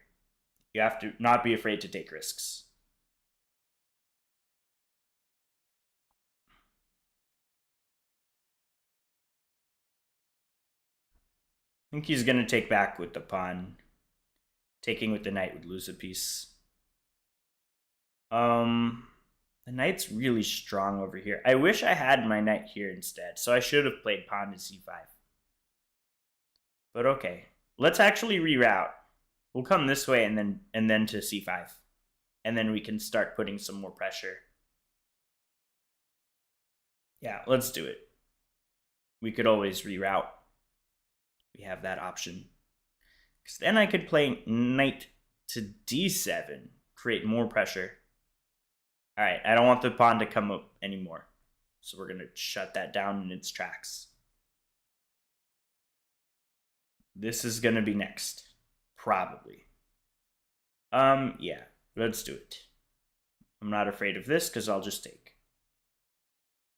You have to not be afraid to take risks. I think he's going to take back with the pawn. Taking with the knight would lose a piece. The knight's really strong over here. I wish I had my knight here instead, so I should have played pawn to c5. But okay, let's actually reroute. We'll come this way and then to c5. And then we can start putting some more pressure. Yeah, let's do it. We could always reroute. We have that option. Because then I could play knight to d7, create more pressure. All right, I don't want the pawn to come up anymore. So we're going to shut that down in its tracks. This is going to be next. Probably. Yeah, let's do it. I'm not afraid of this because I'll just take.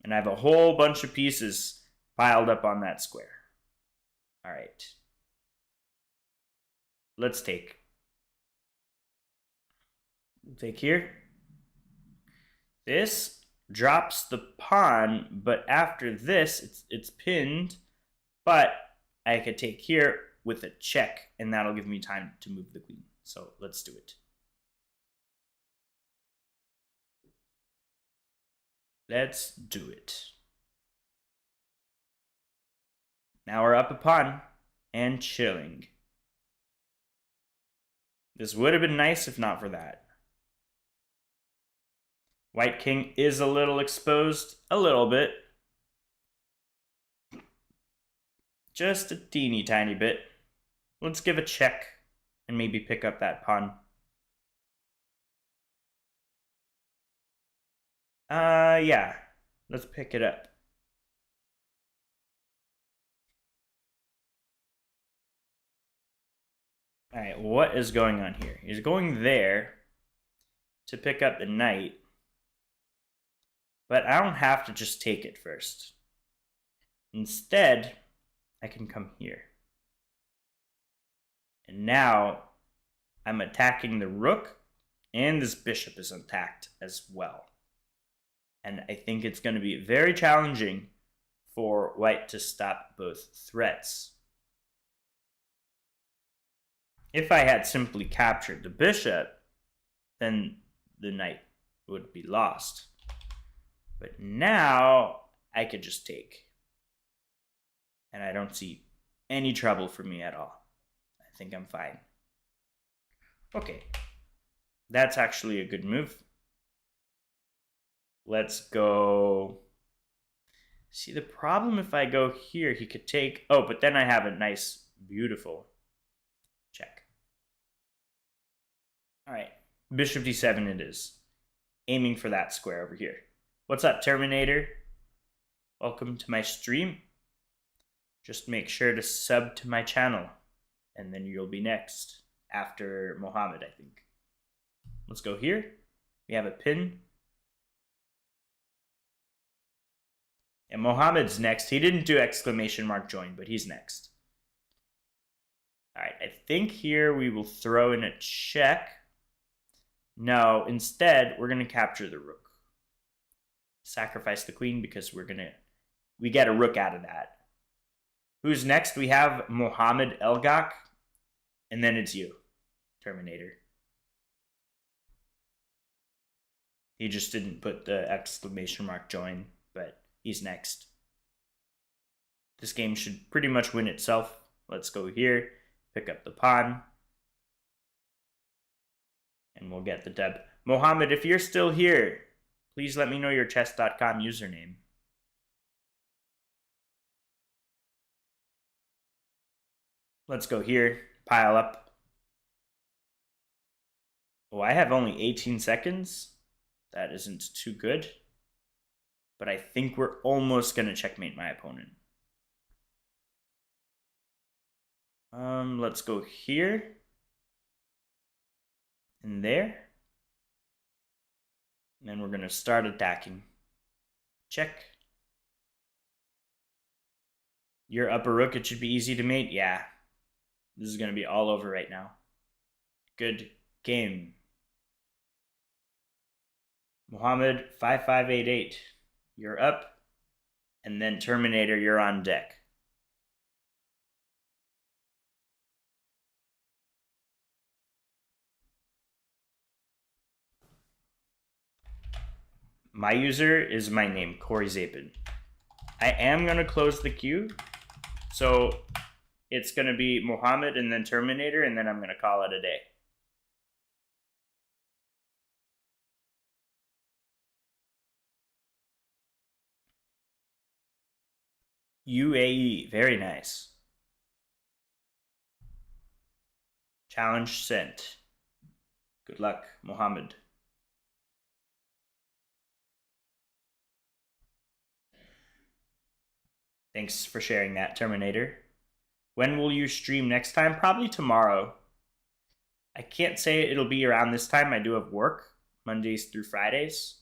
And I have a whole bunch of pieces piled up on that square. All right. Let's take. We'll take here. This drops the pawn, but after this, it's pinned But I could take here with a check, and that'll give me time to move the queen. So let's do it. Let's do it. Now we're up a pawn and chilling. This would have been nice if not for that. White king is a little exposed, a little bit. Just a teeny tiny bit. Let's give a check and maybe pick up that pawn. Yeah. Let's pick it up. Alright, what is going on here? He's going there to pick up the knight. But I don't have to just take it first. Instead, I can come here. And now I'm attacking the rook, and this bishop is attacked as well. And I think it's going to be very challenging for white to stop both threats. If I had simply captured the bishop, then the knight would be lost. But now I could just take. And I don't see any trouble for me at all. I think I'm fine. Okay. That's actually a good move. Let's go. See, the problem if I go here, he could take. Oh, but then I have a nice, beautiful check. All right. Bishop d7 it is. Aiming for that square over here. What's up, Terminator? Welcome to my stream. Just make sure to sub to my channel. And then you'll be next. After Mohammed, I think. Let's go here. We have a pin. And Mohammed's next. He didn't do exclamation mark join, but he's next. All right, I think here we will throw in a check. No, instead, we're going to capture the rook. Sacrifice the queen because we get a rook out of that. Who's next? We have Mohammed Elgak, and then it's you, Terminator. He just didn't put the exclamation mark join, but he's next. This game should pretty much win itself. Let's go here, pick up the pawn, and we'll get the dub. Mohammed, if you're still here, please let me know your chess.com username. Let's go here, pile up. Oh, I have only 18 seconds. That isn't too good. But I think we're almost going to checkmate my opponent. Let's go here. And there. And then we're going to start attacking. Check. Your upper rook, it should be easy to mate. Yeah. This is going to be all over right now. Good game. Mohammed 5588. You're up. And then Terminator, you're on deck. My user is my name, Corey Zapin. I am going to close the queue. So it's going to be Mohammed and then Terminator, and then I'm going to call it a day. UAE, very nice. Challenge sent. Good luck, Mohammed. Thanks for sharing that, Terminator. When will you stream next time? Probably tomorrow. I can't say it'll be around this time. I do have work Mondays through Fridays.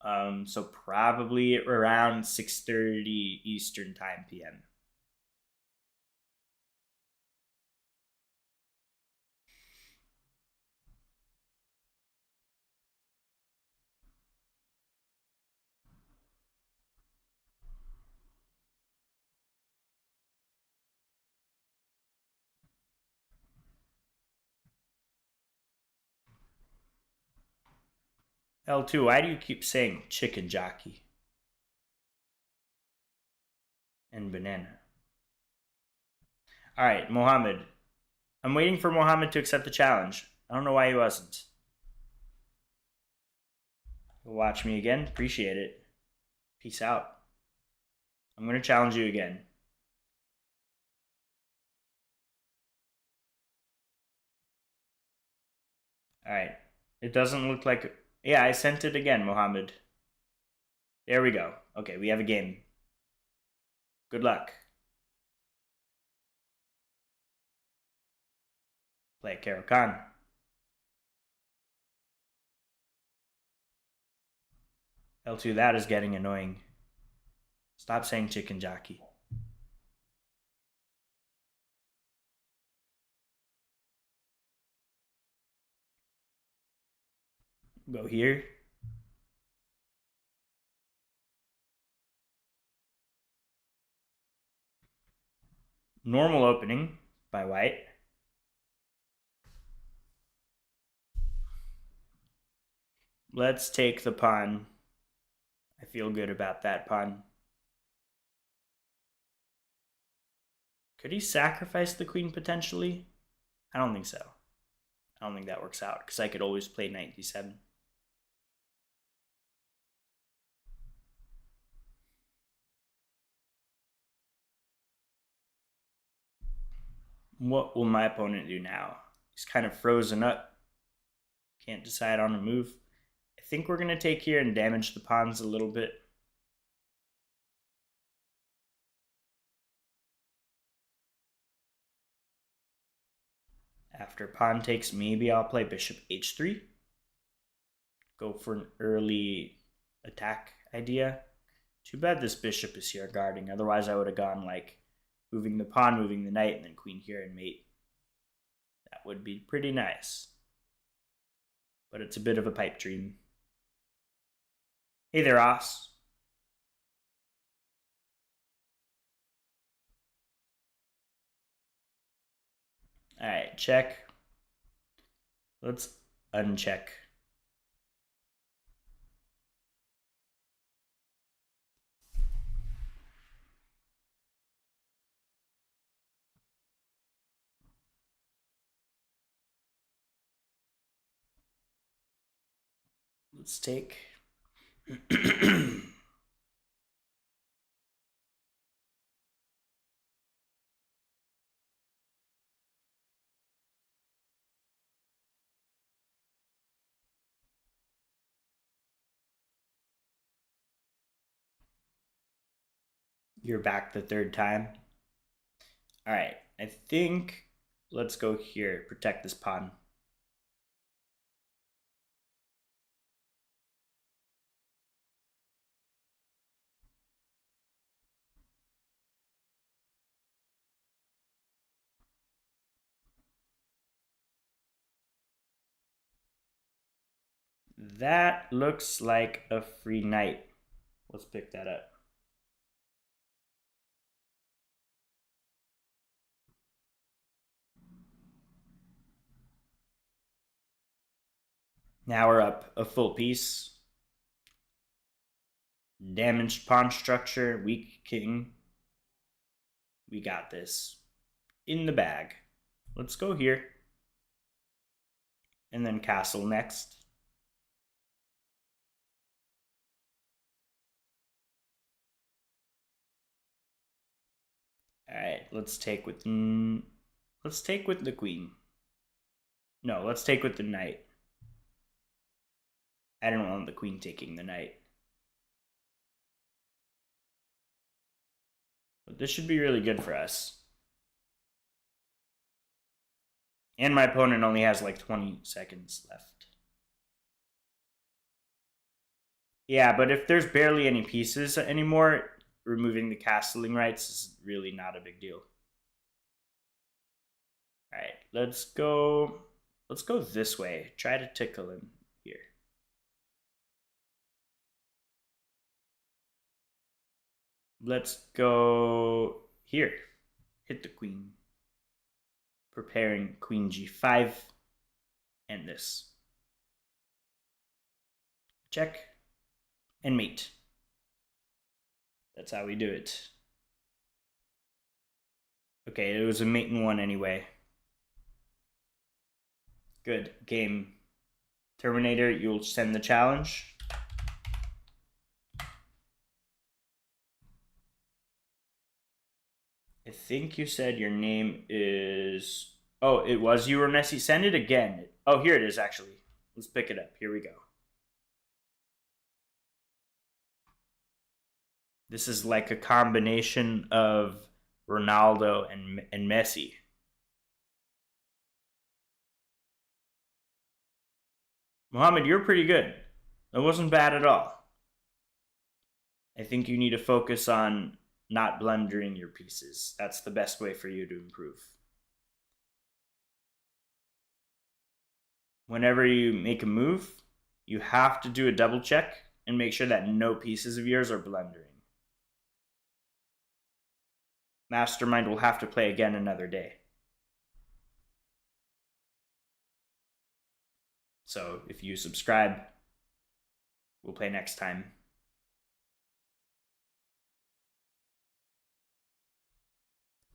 So probably around 6:30 Eastern Time PM. L2, why do you keep saying chicken jockey? And banana. Alright, Mohammed. I'm waiting for Mohammed to accept the challenge. I don't know why he wasn't. You'll watch me again? Appreciate it. Peace out. I'm going to challenge you again. Alright. It doesn't look like... Yeah, I sent it again, Mohammed. There we go. Okay, we have a game. Good luck. Play Karo Khan. L2, that is getting annoying. Stop saying chicken jockey. Go here. Normal opening by white. Let's take the pawn. I feel good about that pawn. Could he sacrifice the queen potentially? I don't think so. I don't think that works out because I could always play knight d7. What will my opponent do now? He's kind of frozen up. Can't decide on a move. I think we're going to take here and damage the pawns a little bit. After pawn takes, maybe I'll play bishop h3. Go for an early attack idea. Too bad this bishop is here guarding. Otherwise, I would have gone like moving the pawn, moving the knight, and then queen here and mate. That would be pretty nice. But it's a bit of a pipe dream. Hey there, Os. Alright, check. Let's uncheck. Let's take. You're back the third time. All right, I think let's go here, protect this pawn. That looks like a free knight. Let's pick that up. Now we're up a full piece. Damaged pawn structure, weak king. We got this. In the bag. Let's go here. And then castle next. Alright, let's take with the queen. No, let's take with the knight. I don't want the queen taking the knight. But this should be really good for us. And my opponent only has like 20 seconds left. Yeah, but if there's barely any pieces anymore, removing the castling rights is really not a big deal. All right, let's go this way. Try to tickle him here. Let's go here. Hit the queen. Preparing queen g5 and this. check, and mate. That's how we do it. Okay, it was a mate in one anyway. Good. Game. Terminator, you'll send the challenge. I think you said your name is... Oh, it was You Were Messy. Send it again. Oh, here it is, actually. Let's pick it up. Here we go. This is like a combination of Ronaldo and Messi. Mohammed, you're pretty good. It wasn't bad at all. I think you need to focus on not blundering your pieces. That's the best way for you to improve. Whenever you make a move, you have to do a double check and make sure that no pieces of yours are blundering. Mastermind will have to play again another day. So if you subscribe, we'll play next time.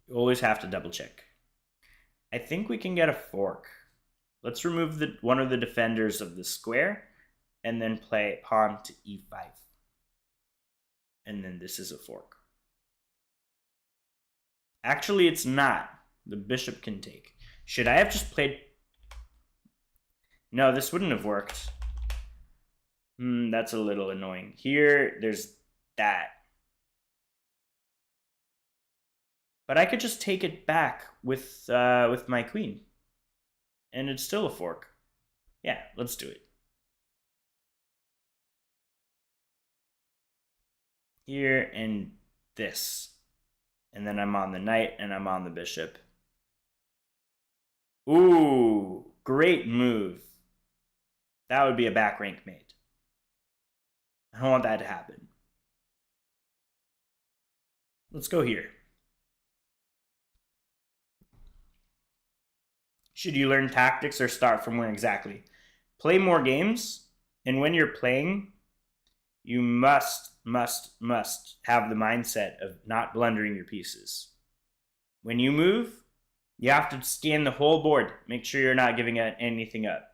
You always have to double check. I think we can get a fork. Let's remove one of the defenders of the square and then play pawn to e5. And then this is a fork. Actually, it's not. The bishop can take. Should I have just played... No, this wouldn't have worked. That's a little annoying. Here, there's that. But I could just take it back with my queen. And it's still a fork. Yeah, let's do it. Here and this. And then I'm on the knight and I'm on the bishop. Ooh, great move. That would be a back rank mate. I don't want that to happen. Let's go here. Should you learn tactics or start from where exactly? Play more games, and when you're playing, you must have the mindset of not blundering your pieces. When you move, you have to scan the whole board. Make sure you're not giving anything up.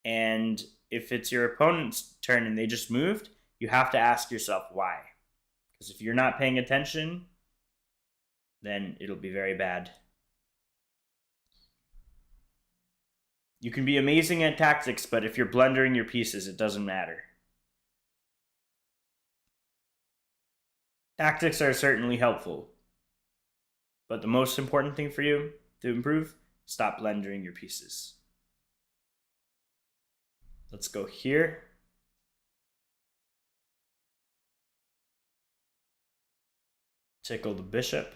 And if it's your opponent's turn and they just moved, you have to ask yourself why. Because if you're not paying attention, then it'll be very bad. You can be amazing at tactics, but if you're blundering your pieces, it doesn't matter. Tactics are certainly helpful, but the most important thing for you to improve, stop blundering your pieces. Let's go here. Tickle the bishop.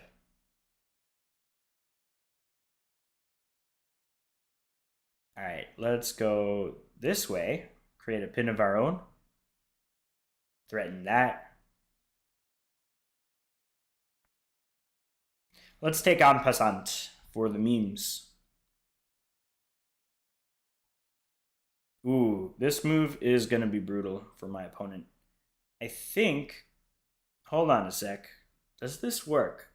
All right, let's go this way. Create a pin of our own. Threaten that. Let's take en passant for the memes. Ooh, this move is going to be brutal for my opponent. I think... Hold on a sec. Does this work?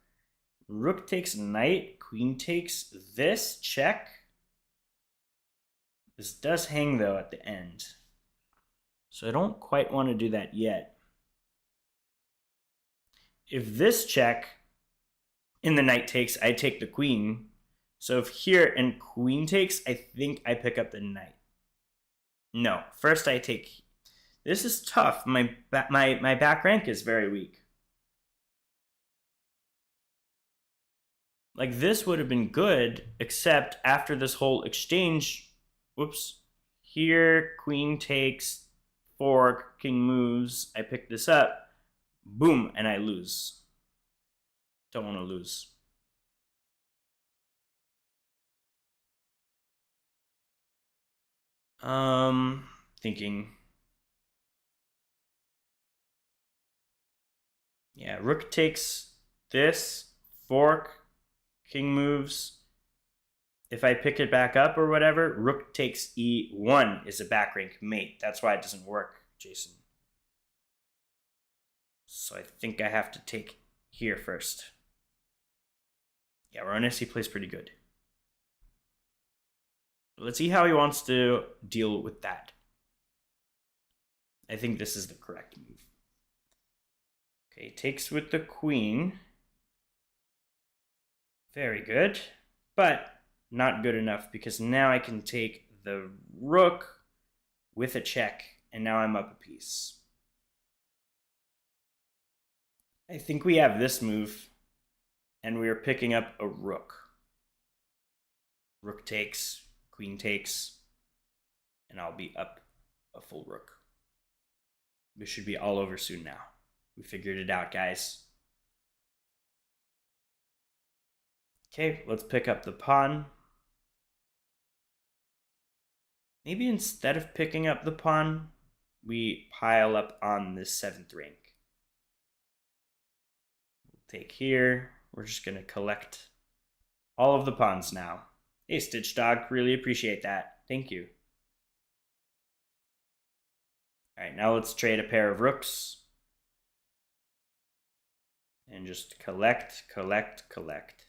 Rook takes knight. Queen takes this. Check. This does hang, though, at the end. So I don't quite want to do that yet. If this check and the knight takes, I take the queen. So if here and queen takes, I think I pick up the knight. No, first I take... This is tough. My back rank is very weak. Like, this would have been good, except after this whole exchange... Whoops. Here, queen takes, fork, king moves. I pick this up. Boom, and I lose. Don't want to lose. Thinking. Yeah, rook takes this, fork, king moves. If I pick it back up or whatever, rook takes e1 is a back rank mate. That's why it doesn't work Jason. So I think I have to take here first. Yeah, Ronesi plays pretty good. Let's see how he wants to deal with that. I think this is the correct move. Okay, takes with the queen. Very good, but not good enough because now I can take the rook with a check, and now I'm up a piece. I think we have this move, and we are picking up a rook. Rook takes, queen takes, and I'll be up a full rook. This should be all over soon now. We figured it out, guys. Okay, let's pick up the pawn. Maybe instead of picking up the pawn, we pile up on this 7th rank. We'll take here. We're just going to collect all of the pawns now. Hey, Stitch Dog, really appreciate that. Thank you. All right, now let's trade a pair of rooks. And just collect, collect, collect.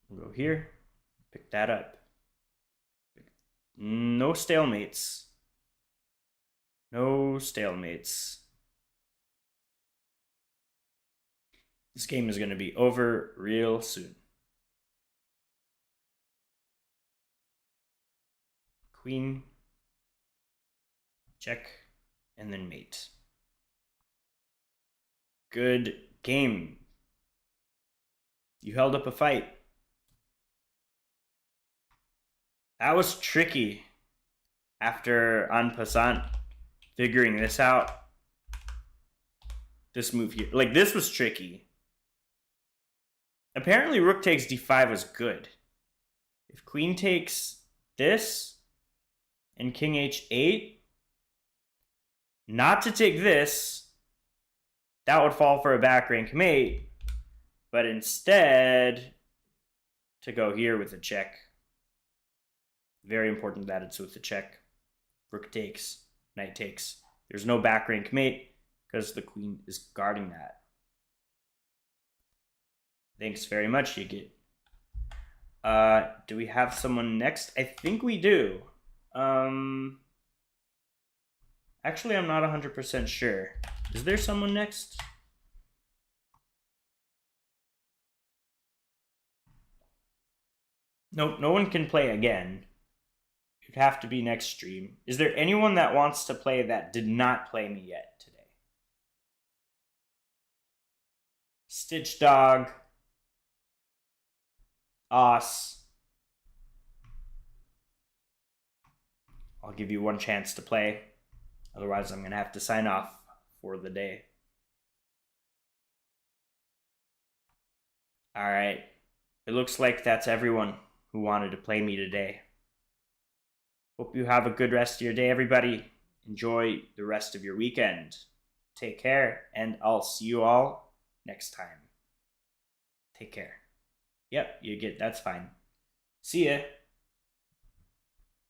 We'll go here, pick that up. No stalemates. No stalemates. This game is going to be over real soon. Queen, check, and then mate. Good game. You held up a fight. That was tricky after en passant figuring this out. This move here. Like, this was tricky. Apparently, rook takes d5 was good. If queen takes this and king h8, not to take this, that would fall for a back rank mate, but instead to go here with a check. Very important that it's with the check. Rook takes, knight takes. There's no back rank mate because the queen is guarding that. Thanks very much, Yigit. Do we have someone next? I think we do. Actually, I'm not 100% sure. Is there someone next? Nope, no one can play again. It'd have to be next stream. Is there anyone that wants to play that did not play me yet today? Stitch Dog. Os. I'll give you one chance to play. Otherwise, I'm going to have to sign off for the day. All right. It looks like that's everyone who wanted to play me today. Hope you have a good rest of your day, everybody. Enjoy the rest of your weekend. Take care, and I'll see you all next time. Take care. Yep, that's fine. See ya.